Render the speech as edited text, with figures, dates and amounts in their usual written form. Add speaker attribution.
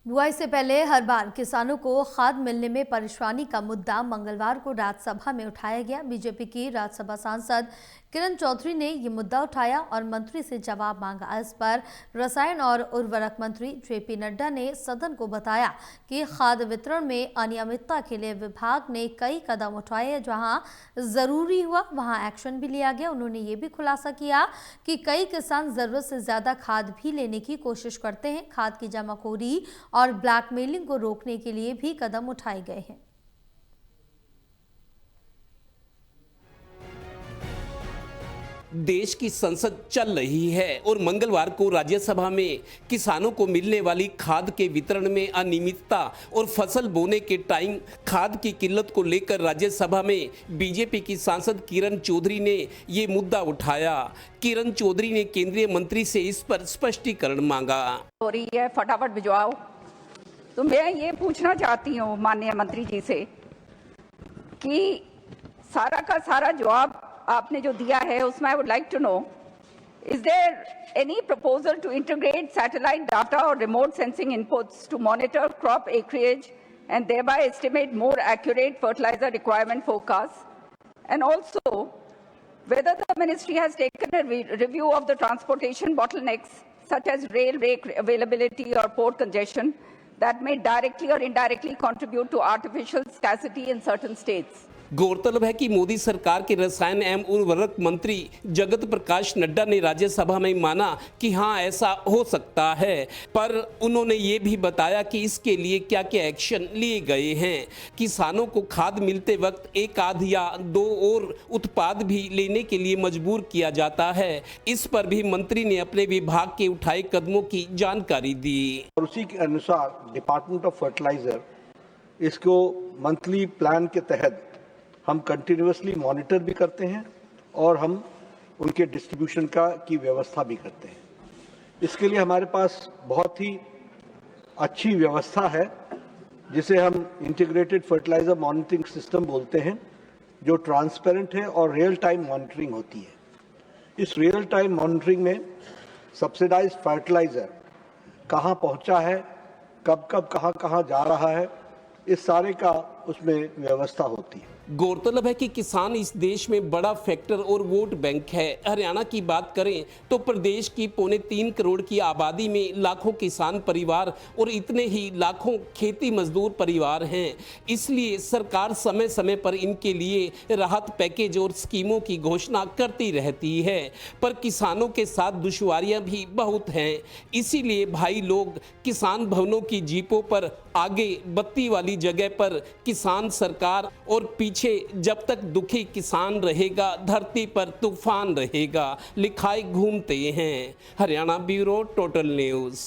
Speaker 1: बुआई से पहले हर बार किसानों को खाद मिलने में परेशानी का मुद्दा मंगलवार को राज्यसभा में उठाया गया। बीजेपी की राज्यसभा सांसद किरण चौधरी ने ये मुद्दा उठाया और मंत्री से जवाब मांगा। इस पर रसायन और उर्वरक मंत्री जेपी नड्डा ने सदन को बताया कि खाद वितरण में अनियमितता के लिए विभाग ने कई कदम उठाए, जहां जरूरी हुआ वहां एक्शन भी लिया गया। उन्होंने ये भी खुलासा किया कि कई किसान जरूरत से ज्यादा खाद भी लेने की कोशिश करते हैं। खाद की जमाखोरी और ब्लैकमेलिंग को रोकने के लिए भी कदम उठाए गए हैं।
Speaker 2: देश की संसद चल रही है और मंगलवार को राज्यसभा में किसानों को मिलने वाली खाद के वितरण में अनियमितता और फसल बोने के टाइम खाद की किल्लत को लेकर राज्यसभा में बीजेपी की सांसद किरण चौधरी ने ये मुद्दा उठाया। किरण चौधरी ने केंद्रीय मंत्री से इस पर स्पष्टीकरण मांगा।
Speaker 3: हो रही है, फटाफट भिजवाओ। तो मैं ये पूछना चाहती हूँ माननीय मंत्री जी से कि सारा का सारा जवाब आपने जो दिया है उसमें I would like to know, is there any proposal to integrate satellite data और remote sensing inputs to monitor crop acreage and thereby estimate more accurate fertilizer requirement forecasts, and also whether the ministry has taken a review of the transportation bottlenecks such as rail rake availability or port congestion that may directly or indirectly contribute to artificial scarcity in certain states.
Speaker 2: गौरतलब है कि मोदी सरकार के रसायन एवं उर्वरक मंत्री जगत प्रकाश नड्डा ने राज्यसभा में माना कि हाँ ऐसा हो सकता है, पर उन्होंने ये भी बताया कि इसके लिए क्या क्या एक्शन लिए गए हैं। किसानों को खाद मिलते वक्त एक आध या दो और उत्पाद भी लेने के लिए मजबूर किया जाता है। इस पर भी मंत्री ने अपने विभाग के उठाए कदमों की जानकारी दी।
Speaker 4: और उसी के अनुसार डिपार्टमेंट ऑफ फर्टिलाइजर इसको मंथली प्लान के तहत हम कंटिन्यूअसली मॉनिटर भी करते हैं और हम उनके डिस्ट्रीब्यूशन की व्यवस्था भी करते हैं। इसके लिए हमारे पास बहुत ही अच्छी व्यवस्था है जिसे हम इंटीग्रेटेड फर्टिलाइजर मॉनिटरिंग सिस्टम बोलते हैं, जो ट्रांसपेरेंट है और रियल टाइम मॉनिटरिंग होती है। इस रियल टाइम मॉनिटरिंग में सब्सिडाइज्ड फर्टिलाइजर कहाँ पहुँचा है, कब कब कहाँ जा रहा है, इस सारे का उसमें व्यवस्था होती है।
Speaker 2: गौरतलब है कि किसान इस देश में बड़ा फैक्टर और वोट बैंक है। हरियाणा की बात करें तो प्रदेश की 3.25 करोड़ की आबादी में लाखों किसान परिवार और इतने ही लाखों खेती मजदूर परिवार हैं। इसलिए सरकार समय समय पर इनके लिए राहत पैकेज और स्कीमों की घोषणा करती रहती है, पर किसानों के साथ दुश्वारियां भी बहुत हैं। इसीलिए भाई लोग किसान भवनों की जीपों पर आगे बत्ती वाली जगह पर किसान सरकार और पीछे जब तक दुखी किसान रहेगा धरती पर तूफान रहेगा लिखाई घूमते हैं। Haryana bureau total news.